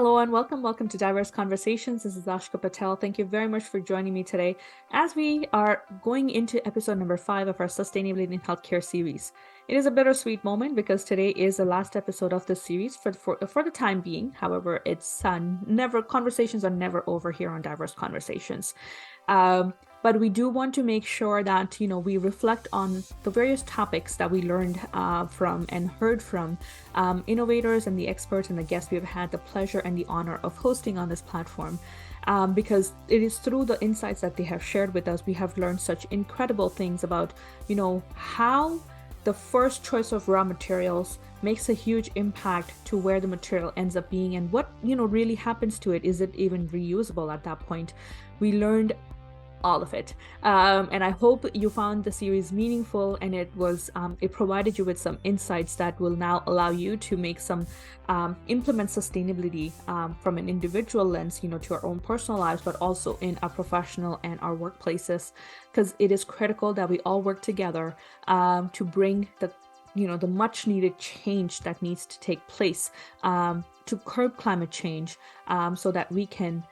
Hello and welcome to Diverse Conversations. This is Ashka Patel. Thank you very much for joining me today as we are going into episode number 5 of our Sustainability in Healthcare series. It is a bittersweet moment because today is the last episode of the series for the time being. However, it's conversations are never over here on Diverse Conversations. But we do want to make sure that, we reflect on the various topics that we learned from and heard from innovators and the experts and the guests we have had the pleasure and the honor of hosting on this platform. Because it is through the insights that they have shared with us, we have learned such incredible things about, how the first choice of raw materials makes a huge impact to where the material ends up being and what, really happens to it. Is it even reusable at that point? We learned all of it. And I hope you found the series meaningful and it provided you with some insights that will now allow you to make some implement sustainability from an individual lens, to our own personal lives, but also in our professional and our workplaces, because it is critical that we all work together to bring the much needed change that needs to take place to curb climate change so that we can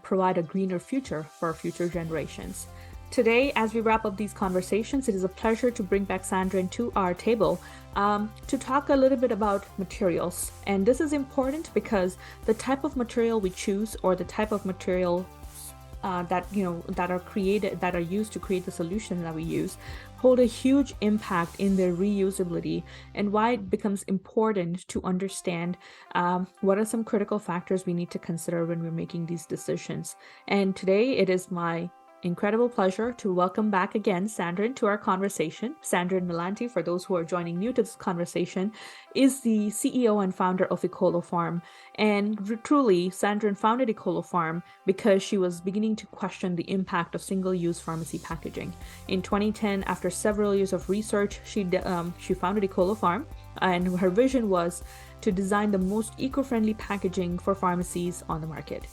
provide a greener future for our future generations. Today, as we wrap up these conversations, it is a pleasure to bring back Sandrine to our table to talk a little bit about materials. And this is important because the type of material we choose or the type of material that are used to create the solution that we use hold a huge impact in their reusability, and why it becomes important to understand what are some critical factors we need to consider when we're making these decisions. And today it is my incredible pleasure to welcome back again Sandrine to our conversation. Sandrine Milante, for those who are joining new to this conversation, is the CEO and founder of EcoloPharm. And truly, Sandrine founded EcoloPharm because she was beginning to question the impact of single-use pharmacy packaging. In 2010, after several years of research, she founded EcoloPharm, and her vision was to design the most eco-friendly packaging for pharmacies on the market.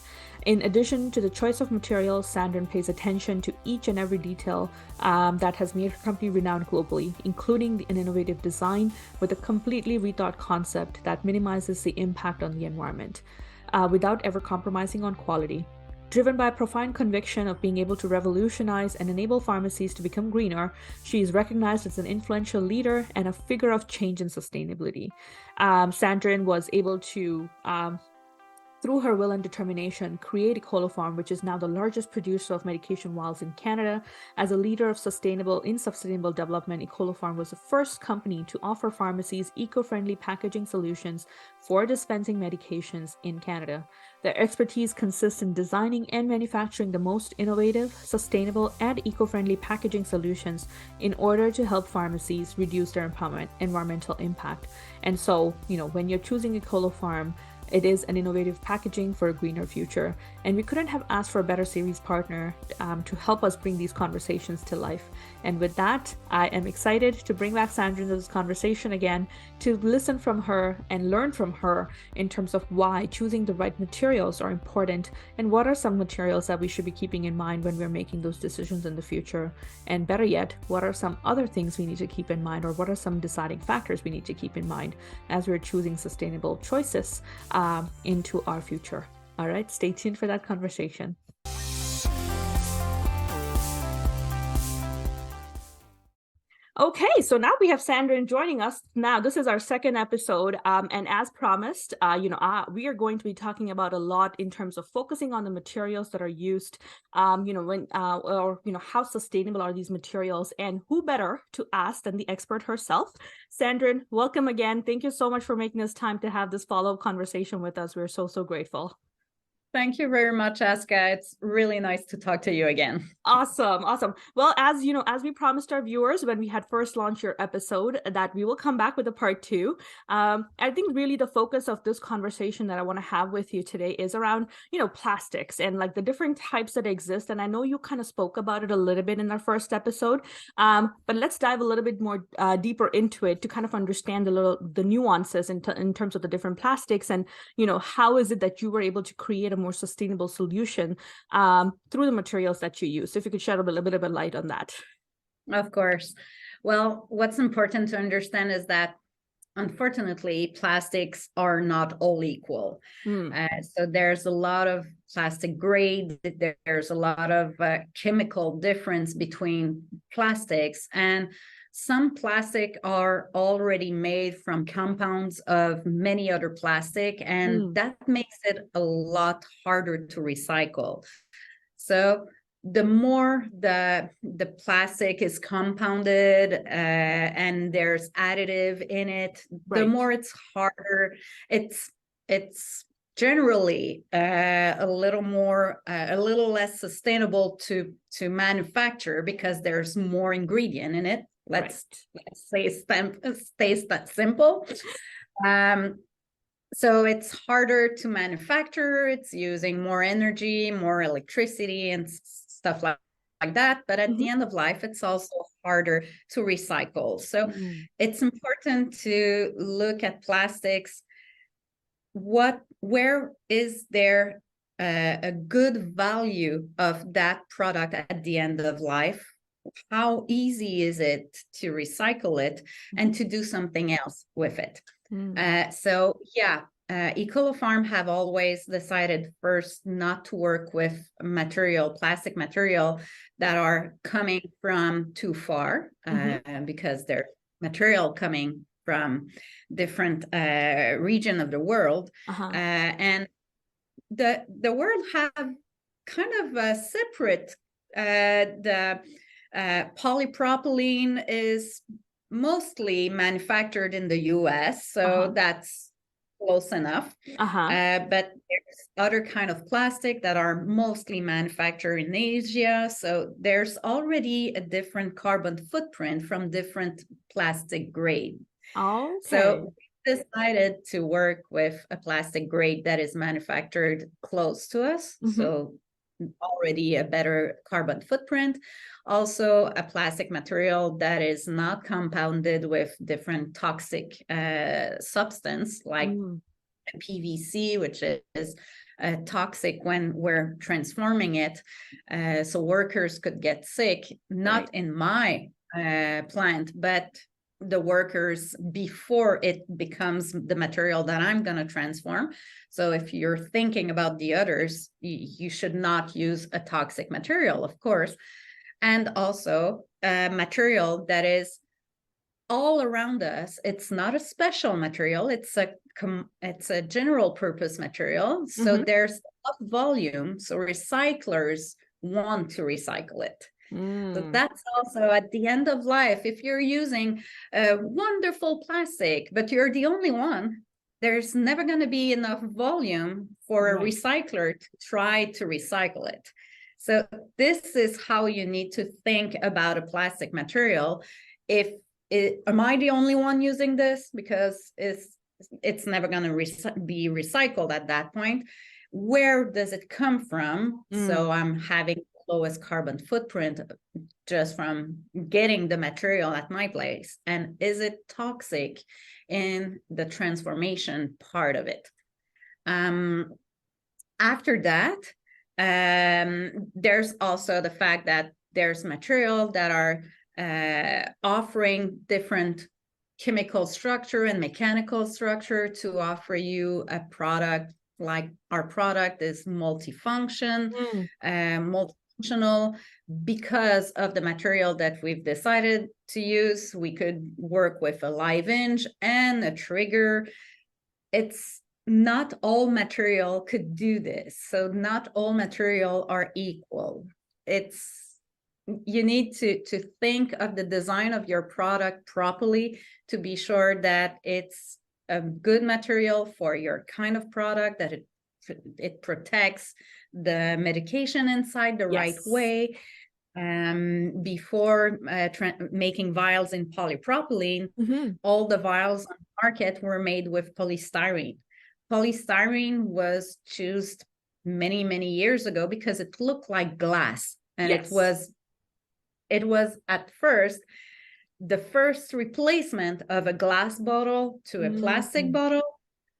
In addition to the choice of materials, Sandrine pays attention to each and every detail that has made her company renowned globally, including an innovative design with a completely rethought concept that minimizes the impact on the environment without ever compromising on quality. Driven by a profound conviction of being able to revolutionize and enable pharmacies to become greener, she is recognized as an influential leader and a figure of change in sustainability. Sandrine was able to through her will and determination, create EcoloPharm, which is now the largest producer of medication vials in Canada. As a leader of sustainable development, EcoloPharm was the first company to offer pharmacies eco-friendly packaging solutions for dispensing medications in Canada. Their expertise consists in designing and manufacturing the most innovative, sustainable, and eco-friendly packaging solutions in order to help pharmacies reduce their environmental impact. And so, when you're choosing EcoloPharm, it is an innovative packaging for a greener future. And we couldn't have asked for a better series partner to help us bring these conversations to life. And with that, I am excited to bring back Sandrine to this conversation again, to listen from her and learn from her in terms of why choosing the right materials are important, and what are some materials that we should be keeping in mind when we're making those decisions in the future. And better yet, what are some other things we need to keep in mind, or what are some deciding factors we need to keep in mind as we're choosing sustainable choices into our future. All right, stay tuned for that conversation. Okay, so now we have Sandrine joining us. Now, this is our second episode, and as promised, we are going to be talking about a lot in terms of focusing on the materials that are used, how sustainable are these materials, and who better to ask than the expert herself. Sandrine, welcome again. Thank you so much for making this time to have this follow-up conversation with us. We're so grateful. Thank you very much, Aska. It's really nice to talk to you again. Awesome. Well, as we promised our viewers when we had first launched your episode, that we will come back with a part 2. I think really the focus of this conversation that I want to have with you today is around, plastics and like the different types that exist. And I know you kind of spoke about it a little bit in our first episode, but let's dive a little bit more deeper into it to kind of understand the nuances in terms of the different plastics, and how is it that you were able to create a more sustainable solution through the materials that you use. So if you could shed a little bit of a light on that. Of course. Well, what's important to understand is that unfortunately, plastics are not all equal. So there's a lot of plastic grade, there's a lot of chemical difference between plastics, and some plastic are already made from compounds of many other plastic, and that makes it a lot harder to recycle. So the more the plastic is compounded and there's additive in it, the more it's harder. It's generally a little less sustainable to manufacture because there's more ingredient in it. Let's say stays that simple. So it's harder to manufacture, it's using more energy, more electricity and stuff like that. But at the end of life, it's also harder to recycle. So it's important to look at plastics. Where is there a good value of that product at the end of life? How easy is it to recycle it and to do something else with it? EcoloPharm have always decided first not to work with plastic material that are coming from too far because they're material coming from different region of the world. And the world have kind of a separate, the polypropylene is mostly manufactured in the US, so that's close enough. But there's other kind of plastic that are mostly manufactured in Asia, so there's already a different carbon footprint from different plastic grade. So we decided to work with a plastic grade that is manufactured close to us, so already a better carbon footprint. Also a plastic material that is not compounded with different toxic substance like PVC, which is toxic when we're transforming it. So workers could get sick, not in my plant, but the workers before it becomes the material that I'm going to transform. So if you're thinking about the others, you should not use a toxic material, of course. And also a material that is all around us. It's not a special material. It's a general purpose material. So there's enough volume. So recyclers want to recycle it. So that's also at the end of life. If you're using a wonderful plastic, but you're the only one, there's never going to be enough volume for a recycler to try to recycle it. So this is how you need to think about a plastic material. Am I the only one using this? Because it's never going to be recycled at that point. Where does it come from? So I'm having lowest carbon footprint just from getting the material at my place, and is it toxic in the transformation part of it? After that, there's also the fact that there's material that are offering different chemical structure and mechanical structure to offer you a product. Like our product is multifunction, multifunctional. Because of the material that we've decided to use, we could work with a live hinge and a trigger. It's not all material could do this. So not all material are equal. You need to think of the design of your product properly to be sure that it's a good material for your kind of product, that it protects the medication inside the right way. Before making vials in polypropylene, all the vials on the market were made with polystyrene. Polystyrene was chosen many, many years ago because it looked like glass. And it was at first the first replacement of a glass bottle to a plastic bottle,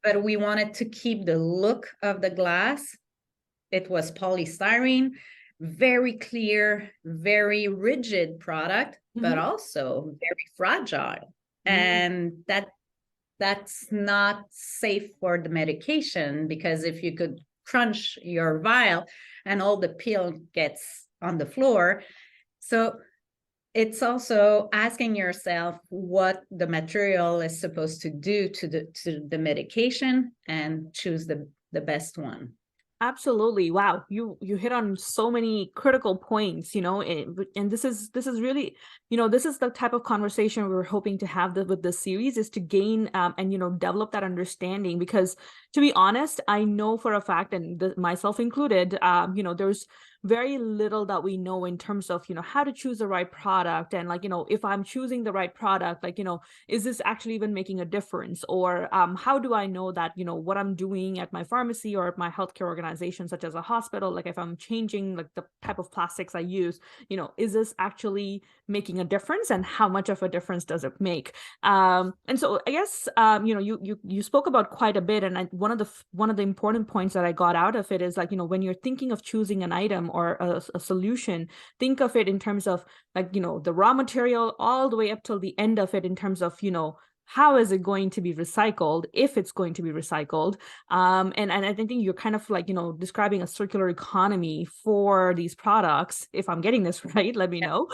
but we wanted to keep the look of the glass. It was polystyrene, very clear, very rigid product, but also very fragile. And that that's not safe for the medication, because if you could crunch your vial and all the pill gets on the floor. So it's also asking yourself what the material is supposed to do to the medication, and choose the best one. Absolutely. Wow. You hit on so many critical points, and this is really, this is the type of conversation we're hoping to have with this series, is to gain and develop that understanding. Because to be honest, I know for a fact, and myself included, there's very little that we know in terms of how to choose the right product, and if I'm choosing the right product, is this actually even making a difference, or how do I know that what I'm doing at my pharmacy or at my healthcare organization, such as a hospital, like if I'm changing like the type of plastics I use, is this actually making a difference, and how much of a difference does it make? And so I guess you spoke about quite a bit, and one of the important points that I got out of it is like when you're thinking of choosing an item or a solution, think of it in terms of like the raw material all the way up till the end of it, in terms of how is it going to be recycled, if it's going to be recycled. And I think you're kind of like describing a circular economy for these products. If I'm getting this right, let me know.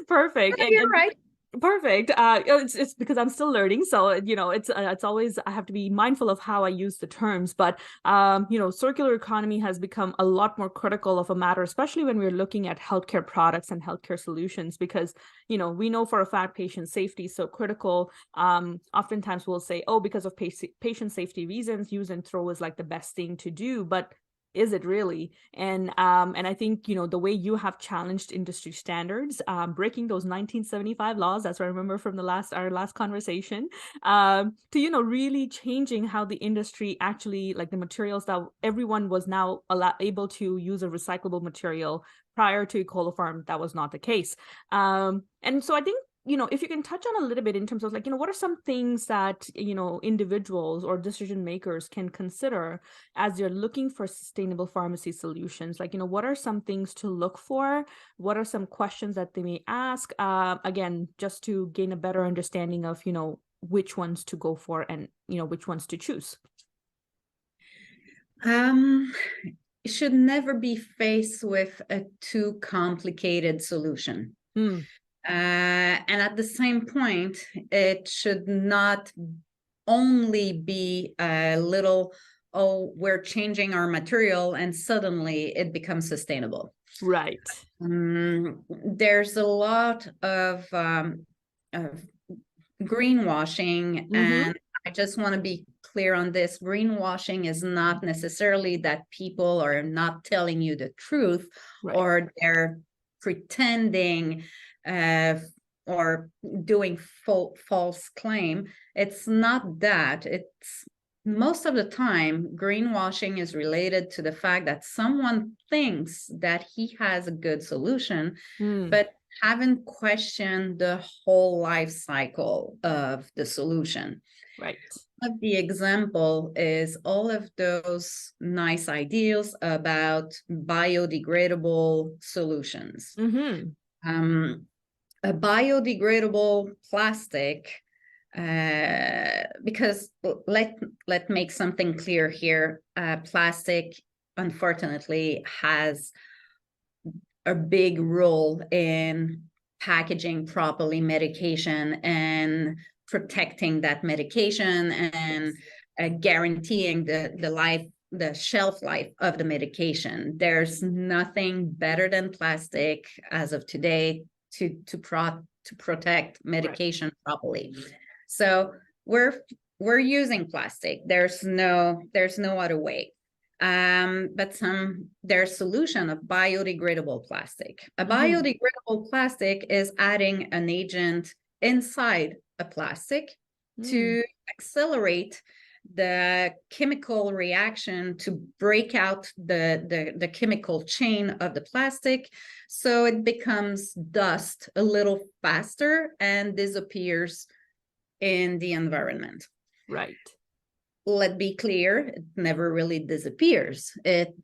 Perfect. No, you're right. Perfect. It's because I'm still learning, so it's always, I have to be mindful of how I use the terms. But circular economy has become a lot more critical of a matter, especially when we're looking at healthcare products and healthcare solutions, because we know for a fact patient safety is so critical. Oftentimes we'll say, oh, because of patient safety reasons, use and throw is like the best thing to do, but is it really? And I think the way you have challenged industry standards, breaking those 1975 laws, that's what I remember from our last conversation, to really changing how the industry actually, like the materials that everyone was now able to use a recyclable material. Prior to EcoloPharm, that was not the case. And so I think if you can touch on a little bit in terms of like, what are some things that, individuals or decision makers can consider as you're looking for sustainable pharmacy solutions? Like, what are some things to look for? What are some questions that they may ask? Again, just to gain a better understanding of, which ones to go for and, which ones to choose. You should never be faced with a too complicated solution. And at the same point, it should not only be a little, oh, we're changing our material and suddenly it becomes sustainable. Right. There's a lot of greenwashing, and I just want to be clear on this. Greenwashing is not necessarily that people are not telling you the truth, right, or they're pretending or doing false claim. It's not that. It's most of the time, greenwashing is related to the fact that someone thinks that he has a good solution, but haven't questioned the whole life cycle of the solution. Right. The example is all of those nice ideas about biodegradable solutions. A biodegradable plastic, because let make something clear here. Plastic, unfortunately, has a big role in packaging properly medication and protecting that medication and guaranteeing the shelf life of the medication. There's nothing better than plastic as of today to protect medication properly. So we're using plastic. There's no other way. But there's solution of biodegradable plastic. A biodegradable plastic is adding an agent inside a plastic to accelerate the chemical reaction to break out the chemical chain of the plastic, so it becomes dust a little faster and disappears in the environment. Right. Let's be clear, it never really disappears. It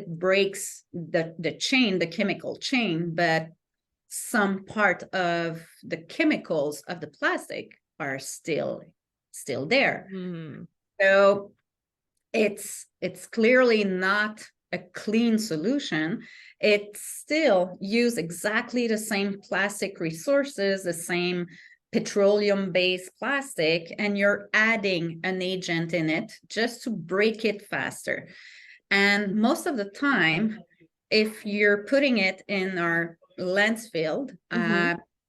breaks the chain, the chemical chain, but some part of the chemicals of the plastic are still there. So it's clearly not a clean solution. It still use exactly the same plastic resources, the same petroleum-based plastic, and you're adding an agent in it just to break it faster. And most of the time, if you're putting it in our landfill,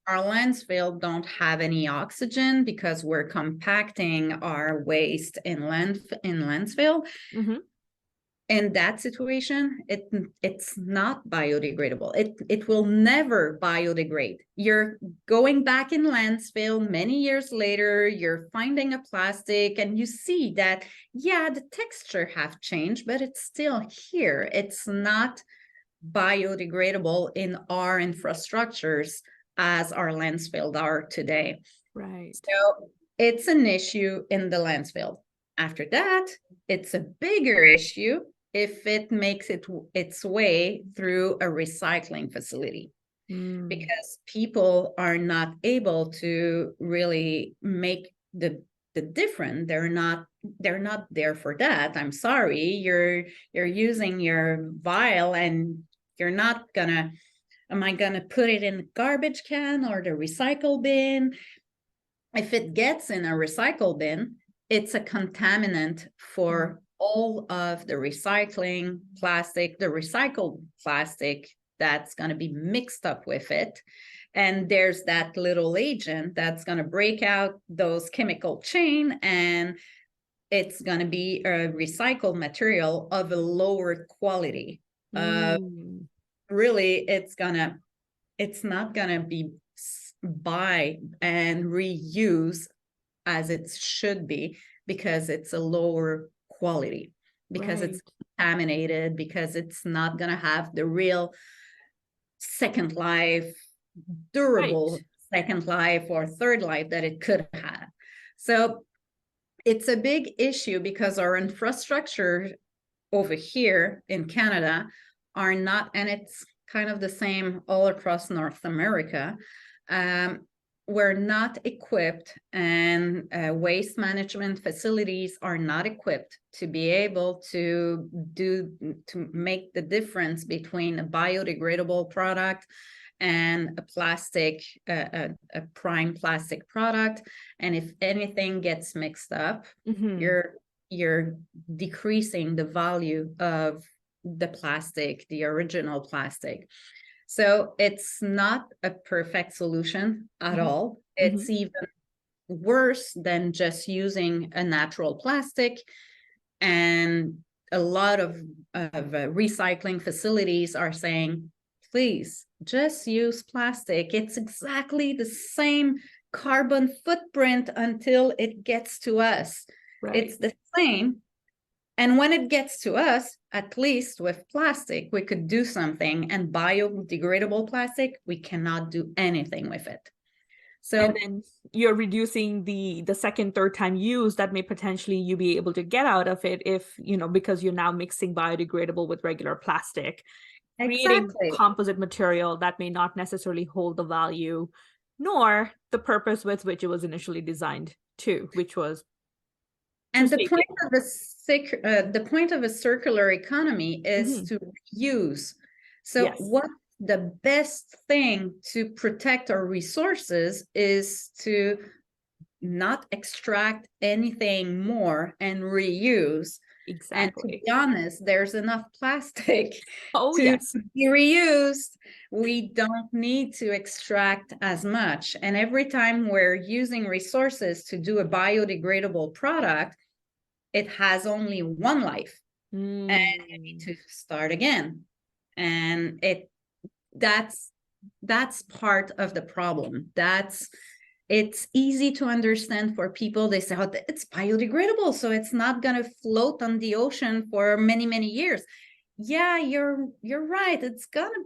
our landfill don't have any oxygen because we're compacting our waste in landfill. In that situation, it's not biodegradable. It will never biodegrade. You're going back in landfill many years later, you're finding a plastic and you see that, yeah, the texture have changed, but it's still here. It's not biodegradable in our infrastructures as our landfills are today. Right. So it's an issue in the landfill. After that, it's a bigger issue if it makes its way through a recycling facility, because people are not able to really make the difference. They're not there for that. I'm sorry, you're using your vial and you're not gonna, am I gonna put it in the garbage can or the recycle bin? If it gets in a recycle bin, it's a contaminant for all of the recycling plastic, the recycled plastic that's going to be mixed up with it. And there's that little agent that's going to break out those chemical chain, and it's going to be a recycled material of a lower quality. Really, it's not going to be buy and reuse as it should be, because it's a lower quality, because it's contaminated, because it's not going to have the real second life, durable second life or third life that it could have. So it's a big issue because our infrastructure over here in Canada are not, and it's kind of the same all across North America. We're not equipped, and waste management facilities are not equipped to be able to make the difference between a biodegradable product and a plastic, a prime plastic product. And if anything gets mixed up, you're decreasing the value of the plastic, the original plastic. So it's not a perfect solution at all. It's even worse than just using a natural plastic. And a lot of recycling facilities are saying, please just use plastic. It's exactly the same carbon footprint until it gets to us. It's the same. And when it gets to us, at least with plastic, we could do something. And biodegradable plastic, we cannot do anything with it. So, and then you're reducing the second, third time use that may potentially you be able to get out of it if, because you're now mixing biodegradable with regular plastic, creating composite material that may not necessarily hold the value nor the purpose with which it was initially designed to, which was. And the point of a circular economy is to reuse. So what the best thing to protect our resources is to not extract anything more and reuse. And to be honest, there's enough plastic to be reused. We don't need to extract as much. And every time we're using resources to do a biodegradable product, it has only one life, and you need to start again. And that's part of the problem. It's easy to understand for people. They say, oh, it's biodegradable, so it's not going to float on the ocean for many, many years. Yeah, you're right. It's going to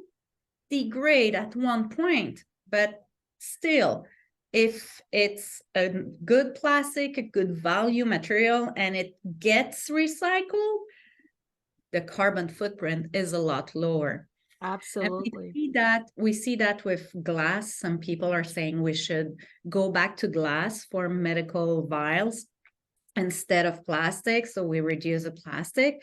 degrade at one point, but still, if it's a good plastic, a good value material, and it gets recycled, the carbon footprint is a lot lower. Absolutely. And we see that with glass. Some people are saying we should go back to glass for medical vials instead of plastic, so we reduce the plastic.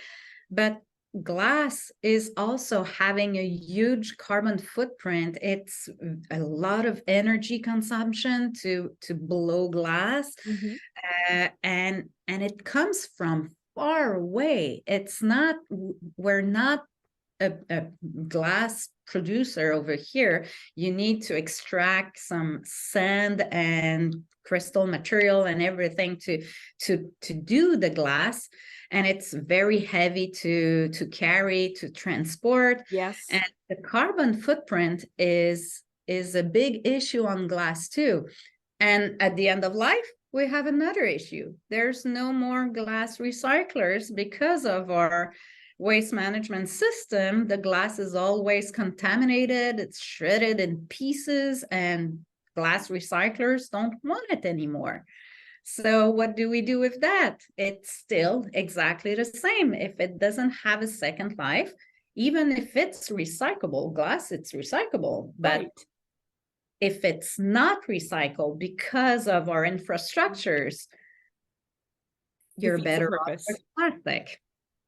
But glass is also having a huge carbon footprint. It's a lot of energy consumption to blow glass. Mm-hmm. And it comes from far away. It's not, we're not a glass producer over here. You need to extract some sand and crystal material and everything to do the glass, and it's very heavy to carry, to transport. Yes. And the carbon footprint is a big issue on glass too. And at the end of life, we have another issue. There's no more glass recyclers because of our waste management system. The glass is always contaminated, it's shredded in pieces, and glass recyclers don't want it anymore. So what do we do with that? It's still exactly the same. If it doesn't have a second life, even if it's recyclable glass, it's recyclable. But right. If it's not recycled because of our infrastructures, you're better off with plastic.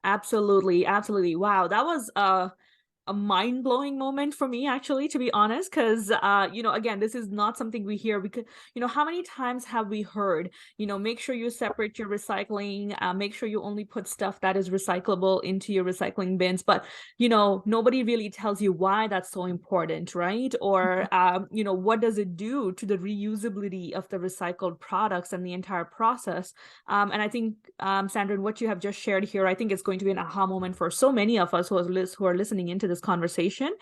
Absolutely. Absolutely. Wow. That was a mind-blowing moment for me, actually, to be honest, because again, this is not something we hear. Because how many times have we heard, make sure you separate your recycling, make sure you only put stuff that is recyclable into your recycling bins, but nobody really tells you why that's so important, right? Or what does it do to the reusability of the recycled products and the entire process. And I think, Sandrine, what you have just shared here, I think it's going to be an aha moment for so many of us who are listening into this conversation,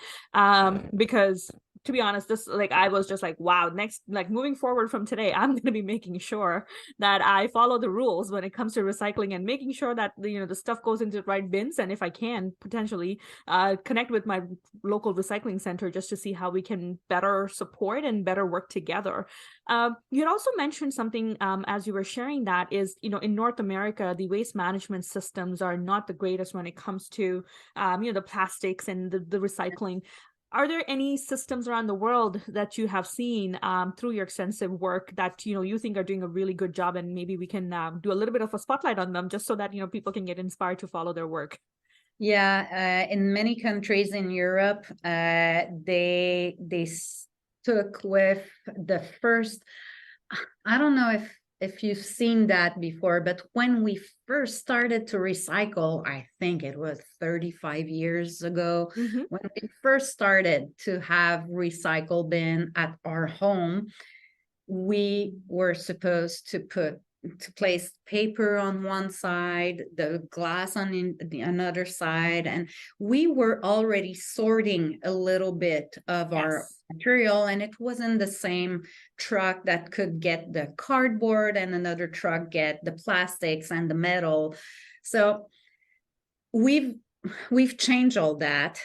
because to be honest, this, like, I was just like, wow, next, like, moving forward from today, I'm going to be making sure that I follow the rules when it comes to recycling, and making sure that the stuff goes into the right bins, and if I can potentially connect with my local recycling center just to see how we can better support and better work together. You had also mentioned something, as you were sharing, that is, in North America, the waste management systems are not the greatest when it comes to the plastics and the recycling. Are there any systems around the world that you have seen through your extensive work that you think are doing a really good job, and maybe we can do a little bit of a spotlight on them, just so that people can get inspired to follow their work? Yeah, in many countries in Europe, they stuck with the first. I don't know if you've seen that before, but when we first started to recycle, I think it was 35 years ago, when we first started to have recycle bin at our home, we were supposed to place paper on one side, the glass on the another side, and we were already sorting a little bit of our material, and it wasn't the same truck that could get the cardboard and another truck get the plastics and the metal. So we've changed all that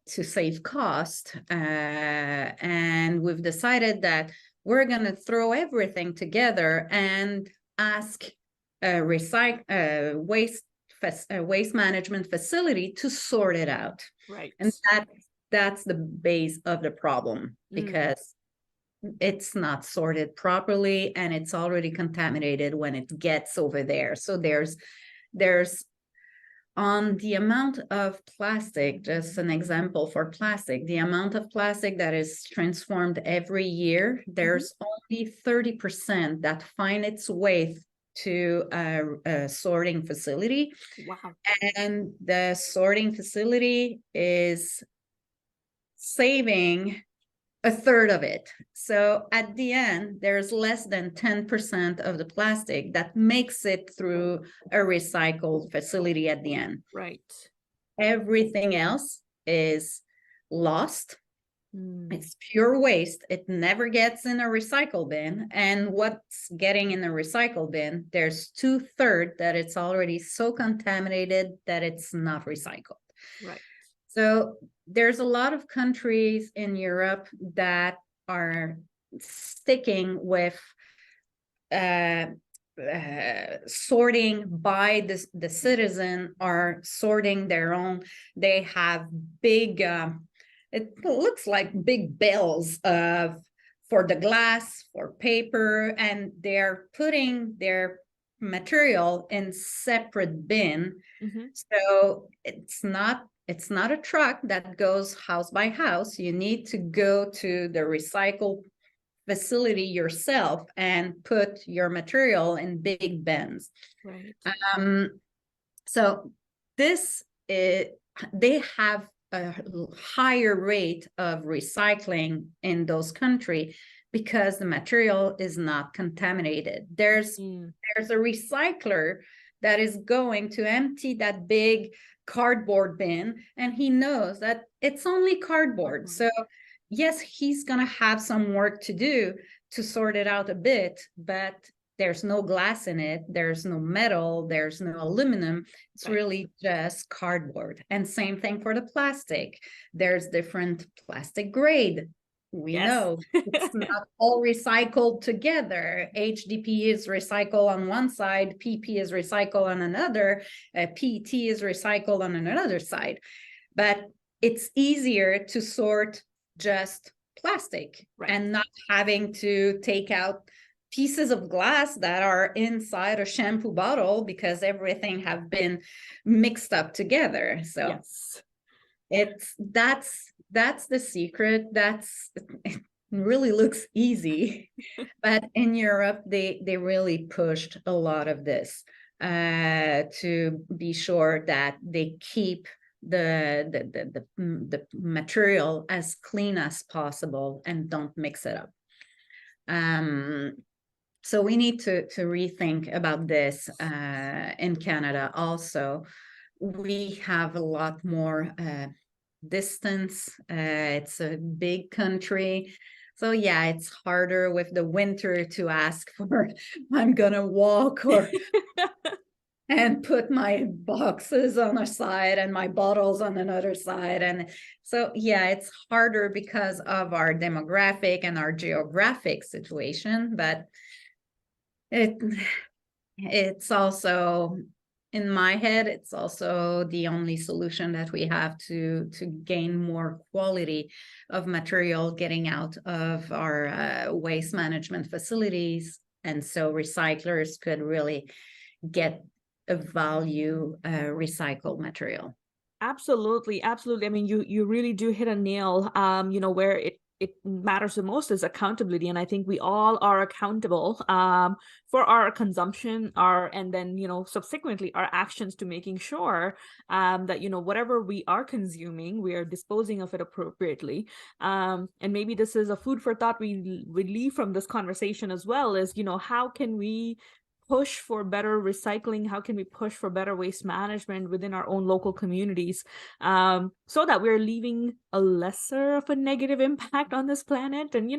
to save cost, and we've decided that we're going to throw everything together and ask a waste management facility to sort it out. Right. And that's the base of the problem, because it's not sorted properly and it's already contaminated when it gets over there. So there's on the amount of plastic, just an example for plastic, the amount of plastic that is transformed every year, there's only 30% that find its way to a sorting facility. Wow. And the sorting facility is saving a third of it. So at the end, there's less than 10% of the plastic that makes it through a recycled facility at the end. Right. Everything else is lost. It's pure waste. It never gets in a recycle bin. And what's getting in the recycle bin, there's 2/3 that it's already so contaminated that it's not recycled. Right. So there's a lot of countries in Europe that are sticking with sorting by the citizen are sorting their own. They have big, it looks like big bales for the glass, for paper, and they're putting their material in separate bin. So it's not a truck that goes house by house. You need to go to the recycle facility yourself and put your material in big bins. Right. So this is, they have a higher rate of recycling in those countries because the material is not contaminated. There's a recycler that is going to empty that big cardboard bin, and he knows that it's only cardboard. So yes, he's going to have some work to do to sort it out a bit, but there's no glass in it. There's no metal. There's no aluminum. It's really just cardboard. And same thing for the plastic. There's different plastic grade. We know it's not all recycled together. HDP is recycled on one side, PP is recycled on another, PET is recycled on another side. But it's easier to sort just plastic and not having to take out pieces of glass that are inside a shampoo bottle because everything have been mixed up together. So that's the secret. It really looks easy, but in Europe they really pushed a lot of this to be sure that they keep the material as clean as possible and don't mix it up. So we need to rethink about this in Canada also. We have a lot more distance. It's a big country. So yeah, it's harder with the winter to ask for, I'm gonna walk or and put my boxes on a side and my bottles on another side. And so, yeah, it's harder because of our demographic and our geographic situation, but it's also, in my head, it's also the only solution that we have to gain more quality of material getting out of our waste management facilities. And so recyclers could really get a value recycled material. Absolutely. I mean, you really do hit a nail. Where it matters the most is accountability, and I think we all are accountable for our consumption, and then subsequently our actions to making sure that whatever we are consuming, we are disposing of it appropriately. And maybe this is a food for thought we leave from this conversation as well, is how can we push for better recycling? How can we push for better waste management within our own local communities, so that we're leaving a lesser of a negative impact on this planet? And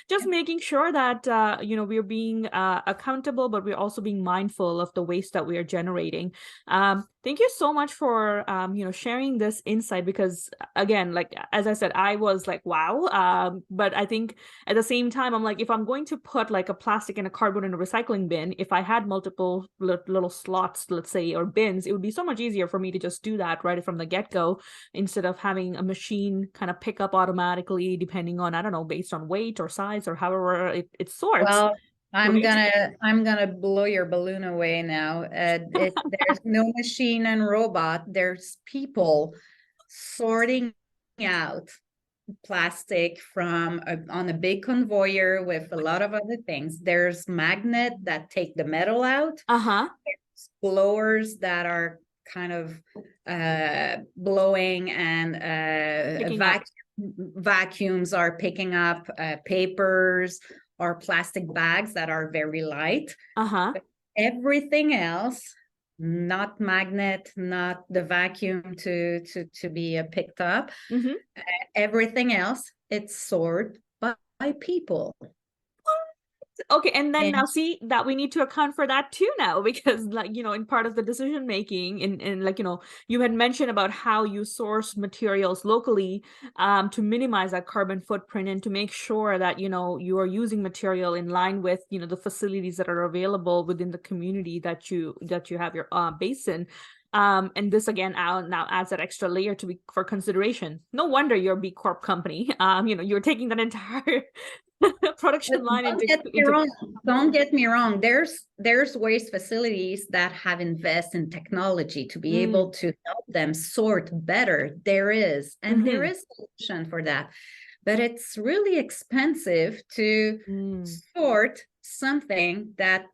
just making sure that we're being accountable, but we're also being mindful of the waste that we are generating. Thank you so much for sharing this insight, because again, like as I said, I was like, wow. But I think at the same time, I'm like, if I'm going to put like a plastic and a cardboard in a recycling bin, if I had multiple little slots, let's say, or bins, it would be so much easier for me to just do that right from the get-go, instead of having a machine kind of pick up automatically depending on, I don't know, based on weight or size or however it sorts. Well, I'm gonna blow your balloon away now. There's no machine and robot. There's people sorting out plastic from on a big conveyor with a lot of other things. There's magnet that take the metal out. There's blowers that are kind of blowing, and vacuums are picking up papers or plastic bags that are very light. Everything else, not magnet, not the vacuum to be picked up. Everything else, it's sorted by people. Okay, and then now see that we need to account for that too now, because like, in part of the decision making in like, you had mentioned about how you source materials locally to minimize that carbon footprint and to make sure that, you are using material in line with, the facilities that are available within the community that you have your base in. And this again now adds that extra layer for consideration. No wonder you're a B Corp company. You're taking that entire production line don't get me wrong. There's waste facilities that have invested in technology to be able to help them sort better. There is a solution for that, but it's really expensive to sort something that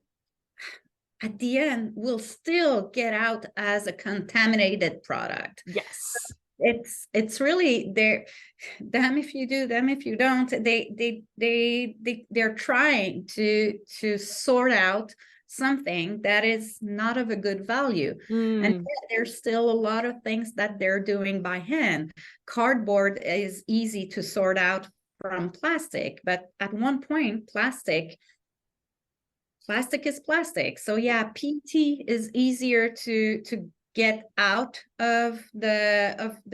at the end will still get out as a contaminated product. Yes. It's really there. Them if you do, them if you don't. They're trying to sort out something that is not of a good value. And there's still a lot of things that they're doing by hand. Cardboard is easy to sort out from plastic, but at one point plastic is plastic. So yeah, PET is easier to get out of the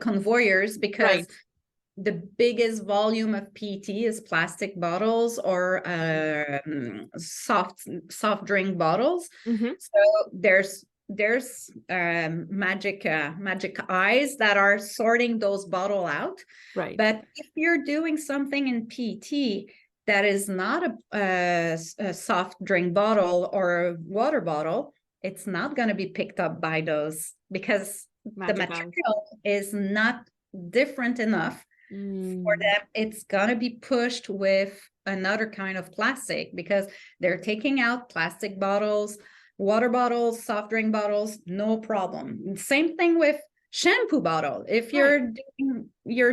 conveyors, because the biggest volume of PET is plastic bottles or soft drink bottles. So there's magic eyes that are sorting those bottles out. But if you're doing something in PET that is not a soft drink bottle or a water bottle, it's not going to be picked up by those, because the material is not different enough for them. It's going to be pushed with another kind of plastic, because they're taking out plastic bottles, water bottles, soft drink bottles, no problem. Same thing with shampoo bottle. If you're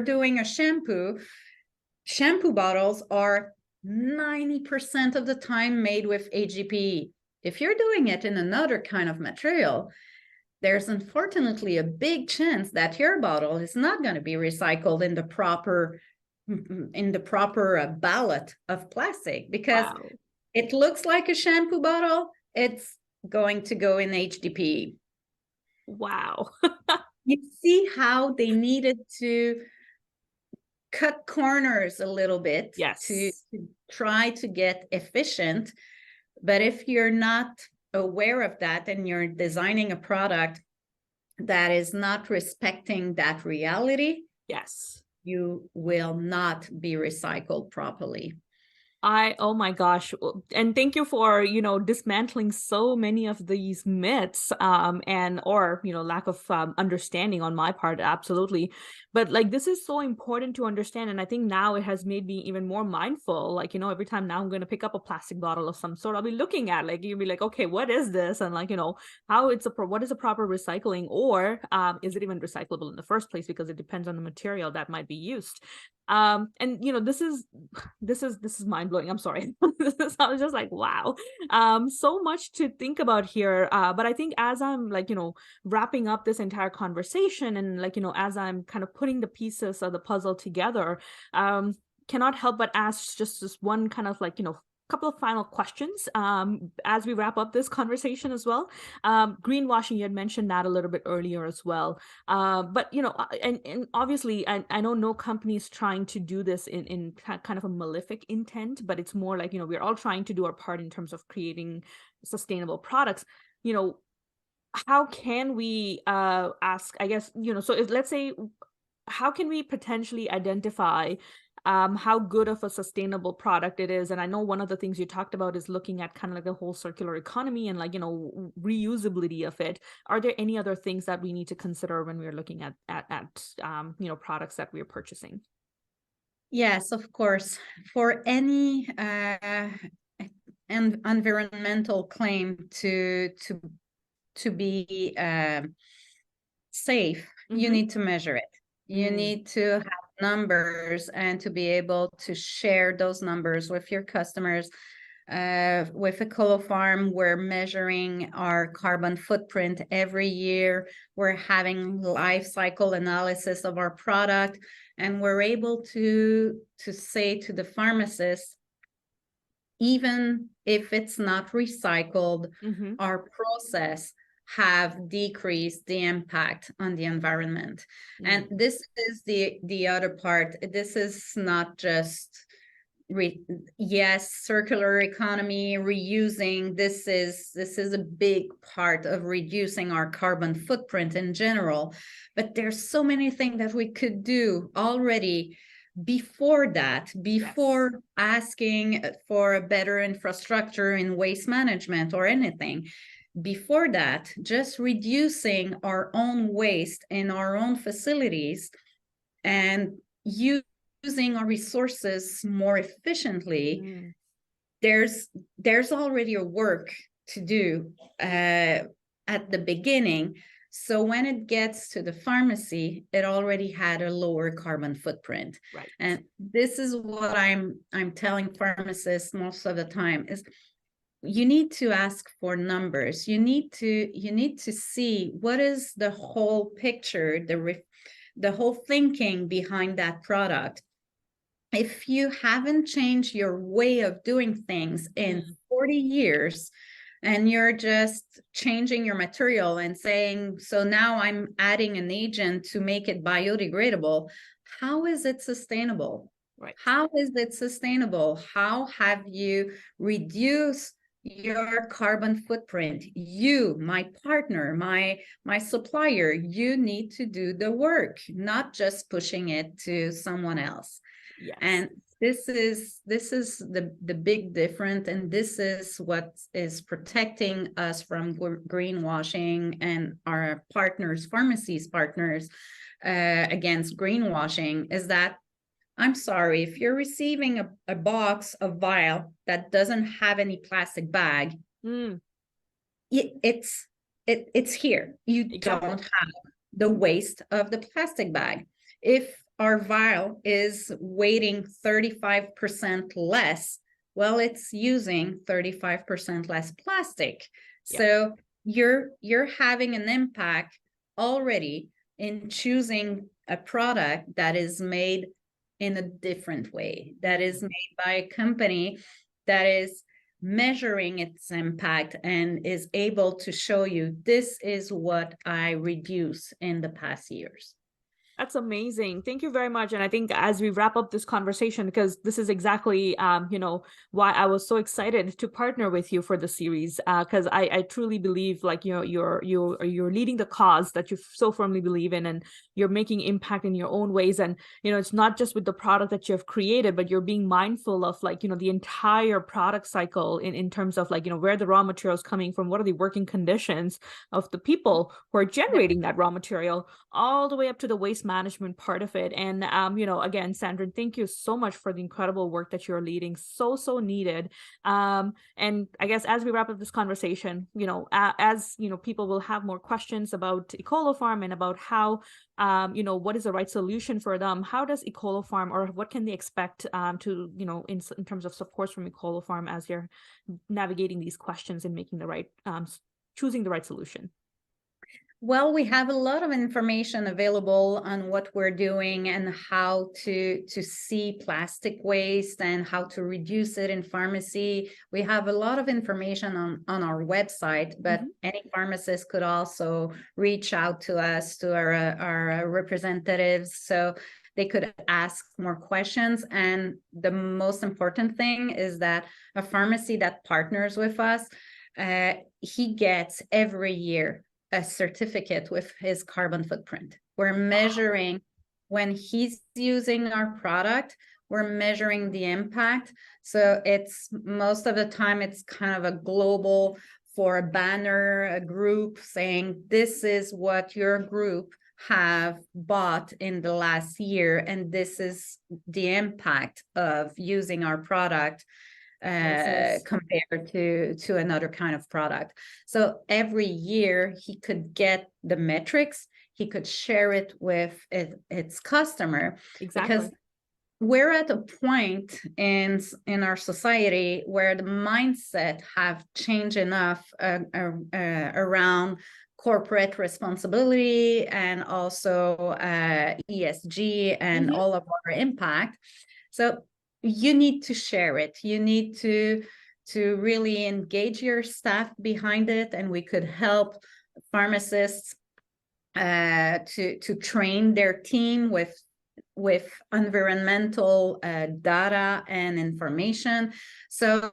doing a shampoo bottles are 90% of the time made with HDPE. If you're doing it in another kind of material, there's unfortunately a big chance that your bottle is not going to be recycled in the proper ballot of plastic, because it looks like a shampoo bottle. It's going to go in HDPE. Wow. You see how they needed to cut corners a little bit to try to get efficient. But if you're not aware of that and you're designing a product that is not respecting that reality, you will not be recycled properly. Oh my gosh. And thank you for, dismantling so many of these myths, or lack of understanding on my part. Absolutely. But like, this is so important to understand. And I think now it has made me even more mindful. Like, every time now I'm going to pick up a plastic bottle of some sort, I'll be looking at, like, you'll be like, okay, what is this? And like, what is a proper recycling, or is it even recyclable in the first place? Because it depends on the material that might be used. And this is mind-blowing. I'm sorry. I was just like, wow. So much to think about here. But I think as I'm like, wrapping up this entire conversation, and like, as I'm kind of putting the pieces of the puzzle together, cannot help but ask just this one kind of like, couple of final questions as we wrap up this conversation as well. Greenwashing, you had mentioned that a little bit earlier as well. But, and obviously, I know no company is trying to do this in kind of a malefic intent, but it's more like, we're all trying to do our part in terms of creating sustainable products. How can we ask, I guess, so let's say, how can we potentially identify how good of a sustainable product it is? And I know one of the things you talked about is looking at kind of like the whole circular economy and like, reusability of it. Are there any other things that we need to consider when we're looking at products that we're purchasing? Yes, of course. For any environmental claim to be safe, you need to measure it. You need to have numbers and to be able to share those numbers with your customers With EcoloPharm, we're measuring our carbon footprint every year. We're having life cycle analysis of our product, and we're able to say to the pharmacist, even if it's not recycled, our process have decreased the impact on the environment. And this is the other part. This is not just yes, circular economy, reusing. This is a big part of reducing our carbon footprint in general. But there's so many things that we could do already before that, before asking for a better infrastructure in waste management or anything. Before that, just reducing our own waste in our own facilities and using our resources more efficiently, there's already a work to do at the beginning. So when it gets to the pharmacy, it already had a lower carbon footprint. Right. And this is what I'm telling pharmacists most of the time is, you need to ask for numbers. You need to see what is the whole picture, the whole thinking behind that product. If you haven't changed your way of doing things in 40 years, and you're just changing your material and saying, so now I'm adding an agent to make it biodegradable, how is it sustainable? Right. How is it sustainable? How have you reduced your carbon footprint? You, my partner, my supplier, you need to do the work, not just pushing it to someone else. Yes. And this is the big difference, and this is what is protecting us from greenwashing and our partners, pharmacies partners, against greenwashing, is that, I'm sorry, if you're receiving a box of vial that doesn't have any plastic bag, it's here. You don't have the waste of the plastic bag. If our vial is weighing 35% less, well, it's using 35% less plastic. So you're having an impact already in choosing a product that is made in a different way, that is made by a company that is measuring its impact and is able to show you, this is what I reduced in the past years. That's amazing. Thank you very much. And I think as we wrap up this conversation, because this is exactly, why I was so excited to partner with you for the series, because I truly believe, like, you're leading the cause that you so firmly believe in, and you're making impact in your own ways. And, it's not just with the product that you have created, but you're being mindful of, like, the entire product cycle in terms of, like, where the raw material is coming from, what are the working conditions of the people who are generating that raw material, all the way up to the waste management part of it. And again, Sandrine, thank you so much for the incredible work that you're leading. So needed. And I guess as we wrap up this conversation, as people will have more questions about EcoloPharm and about how what is the right solution for them, how does EcoloPharm, or what can they expect to in terms of support from EcoloPharm as you're navigating these questions and making the right choosing the right solution? Well, we have a lot of information available on what we're doing and how to see plastic waste and how to reduce it in pharmacy. We have a lot of information on our website, but any pharmacist could also reach out to us, to our representatives, so they could ask more questions. And the most important thing is that a pharmacy that partners with us, he gets every year a certificate with his carbon footprint. We're measuring, when he's using our product, we're measuring the impact. So it's, most of the time, it's kind of a global, for a banner, a group saying, this is what your group have bought in the last year, and this is the impact of using our product compared to another kind of product. So every year he could get the metrics, he could share it with its customer. Exactly. Because we're at a point in our society where the mindset have changed enough around corporate responsibility and also ESG and all of our impact. So you need to share it. You need to really engage your staff behind it, and we could help pharmacists to train their team with environmental data and information. So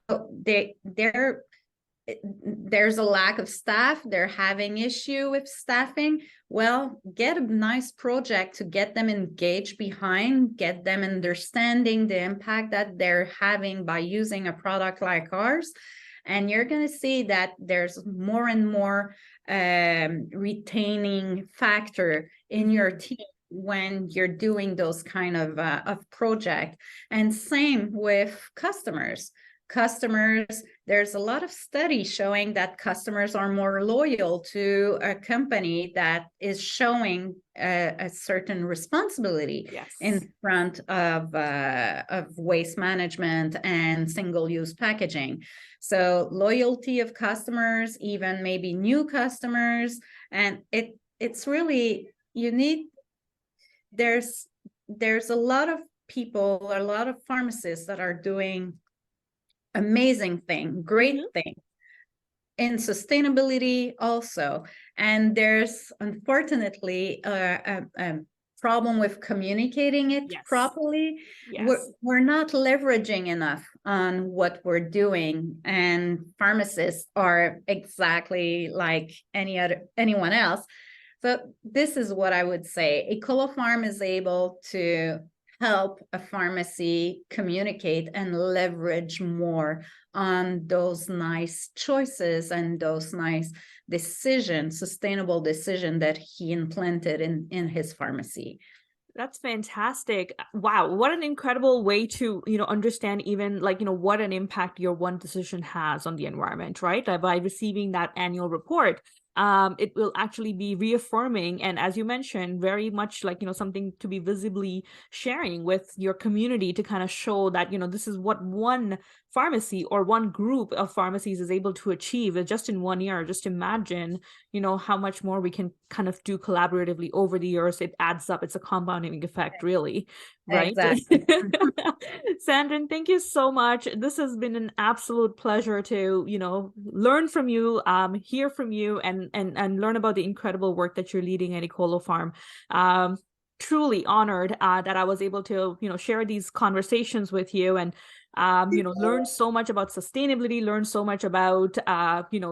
there's a lack of staff. They're having issue with staffing. Well, get a nice project to get them engaged behind, get them understanding the impact that they're having by using a product like ours. And you're going to see that there's more and more retaining factor in your team when you're doing those kind of project. And same with customers. There's a lot of studies showing that customers are more loyal to a company that is showing a certain responsibility in front of waste management and single-use packaging. So loyalty of customers, even maybe new customers, and it's really, you need, there's a lot of people, a lot of pharmacists that are doing amazing thing, great thing in sustainability also. And there's unfortunately a problem with communicating it properly. We're not leveraging enough on what we're doing, and pharmacists are exactly like anyone else. So this is what I would say. EcoloPharm is able to help a pharmacy communicate and leverage more on those nice choices and those nice decisions, sustainable decision that he implanted in his pharmacy. That's fantastic. Wow, what an incredible way to, understand even what an impact your one decision has on the environment, right? By receiving that annual report, it will actually be reaffirming, and as you mentioned, very much something to be visibly sharing with your community to kind of show that this is what one pharmacy or one group of pharmacies is able to achieve just in 1 year. Just imagine how much more we can kind of do collaboratively over the years. It adds up. It's a compounding effect, really, right? Exactly. Sandrine, thank you so much. This has been an absolute pleasure to learn from you, hear from you, and learn about the incredible work that you're leading at EcoloPharm. Truly honored that I was able to share these conversations with you, and learn so much about sustainability, learn so much about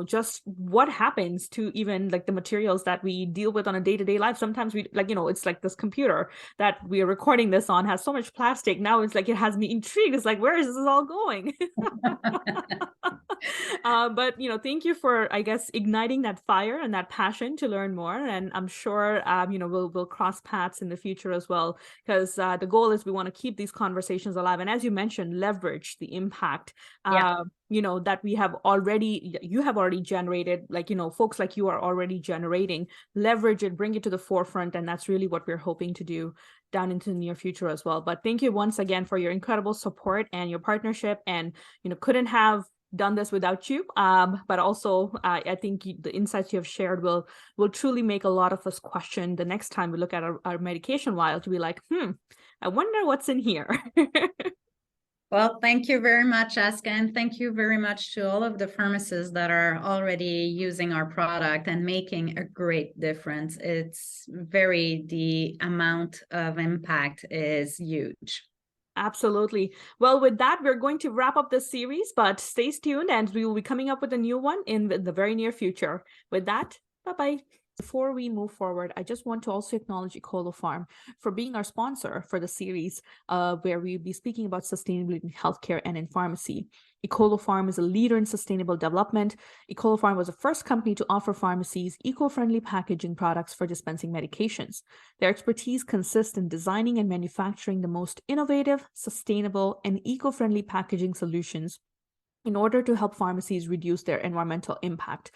just what happens to even the materials that we deal with on a day-to-day life. Sometimes we it's like this computer that we are recording this on has so much plastic. Now it's it has me intrigued. It's where is this all going? But thank you for, I guess, igniting that fire and that passion to learn more. And I'm sure we'll cross paths in the future as well, because the goal is we want to keep these conversations alive, and as you mentioned, leverage the impact that you have already generated, folks like you are already generating. Leverage it, bring it to the forefront, and that's really what we're hoping to do down into the near future as well. But thank you once again for your incredible support and your partnership, and couldn't have done this without you, but also I think the insights you have shared will truly make a lot of us question the next time we look at our medication vial to be like, I wonder what's in here. Well, thank you very much, Aska, and thank you very much to all of the pharmacists that are already using our product and making a great difference. The amount of impact is huge. Absolutely. Well, with that, we're going to wrap up this series, but stay tuned and we will be coming up with a new one in the very near future. With that, bye-bye. Before we move forward, I just want to also acknowledge EcoloPharm for being our sponsor for the series where we'll be speaking about sustainability in healthcare and in pharmacy. EcoloPharm is a leader in sustainable development. EcoloPharm was the first company to offer pharmacies eco-friendly packaging products for dispensing medications. Their expertise consists in designing and manufacturing the most innovative, sustainable, and eco-friendly packaging solutions in order to help pharmacies reduce their environmental impact.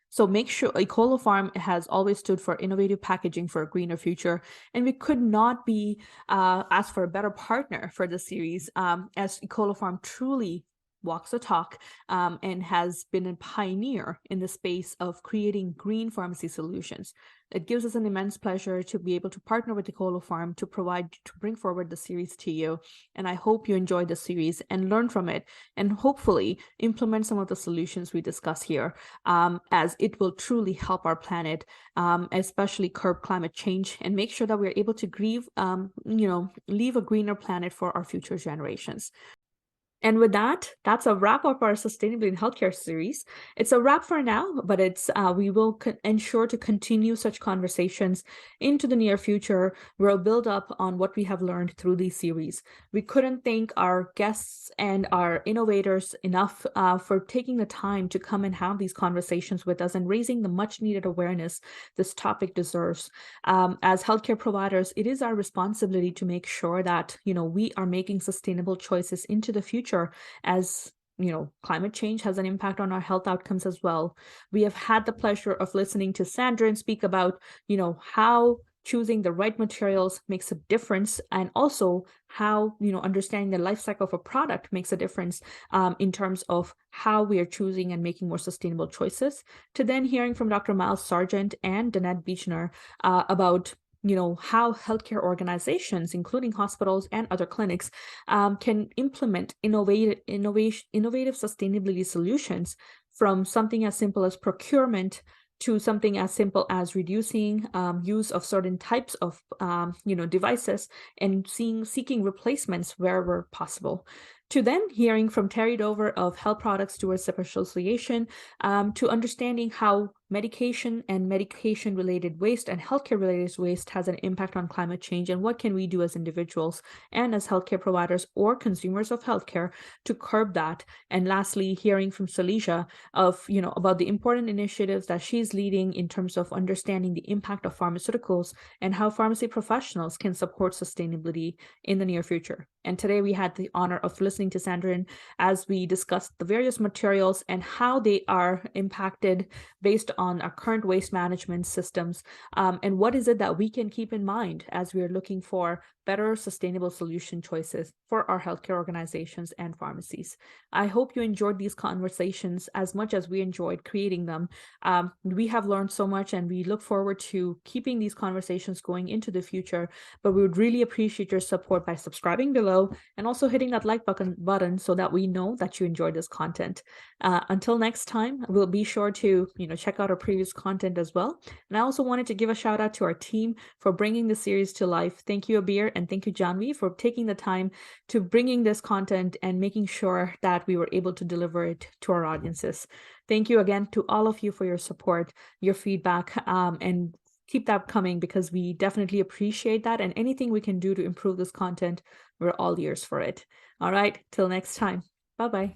So make sure EcoloPharm has always stood for innovative packaging for a greener future, and we could not be asked for a better partner for the series, as EcoloPharm truly walks the talk, and has been a pioneer in the space of creating green pharmacy solutions. It gives us an immense pleasure to be able to partner with EcoloPharm to bring forward the series to you. And I hope you enjoy the series and learn from it, and hopefully implement some of the solutions we discuss here, as it will truly help our planet, especially curb climate change, and make sure that we're able to leave a greener planet for our future generations. And with that, that's a wrap of our sustainability in healthcare series. It's a wrap for now, but we will ensure to continue such conversations into the near future. We'll build up on what we have learned through these series. We couldn't thank our guests and our innovators enough for taking the time to come and have these conversations with us and raising the much needed awareness this topic deserves. As healthcare providers, it is our responsibility to make sure that we are making sustainable choices into the future, as climate change has an impact on our health outcomes as well. We have had the pleasure of listening to Sandrine speak about how choosing the right materials makes a difference, and also how understanding the life cycle of a product makes a difference, in terms of how we are choosing and making more sustainable choices, to then hearing from Dr. Miles Sargent and Danette Beechner about how healthcare organizations, including hospitals and other clinics, can implement innovative sustainability solutions, from something as simple as procurement to something as simple as reducing use of certain types of devices, and seeking replacements wherever possible. To then hearing from Terry Dover of Health Products Stewardship Association, to understanding how medication and medication-related waste and healthcare-related waste has an impact on climate change, and what can we do as individuals and as healthcare providers or consumers of healthcare to curb that. And lastly, hearing from Salisha of about the important initiatives that she's leading in terms of understanding the impact of pharmaceuticals and how pharmacy professionals can support sustainability in the near future. And today we had the honor of listening to Sandrine as we discussed the various materials and how they are impacted based on our current waste management systems, and what is it that we can keep in mind as we are looking for better sustainable solution choices for our healthcare organizations and pharmacies. I hope you enjoyed these conversations as much as we enjoyed creating them. We have learned so much, and we look forward to keeping these conversations going into the future, but we would really appreciate your support by subscribing below and also hitting that like button so that we know that you enjoyed this content. Until next time, we'll be sure to check out our previous content as well. And I also wanted to give a shout out to our team for bringing the series to life. Thank you, Abir, and thank you, Janvi, for taking the time to bringing this content and making sure that we were able to deliver it to our audiences. Thank you again to all of you for your support, your feedback, and keep that coming, because we definitely appreciate that, and anything we can do to improve this content, we're all ears for it. All right, till next time. Bye-bye.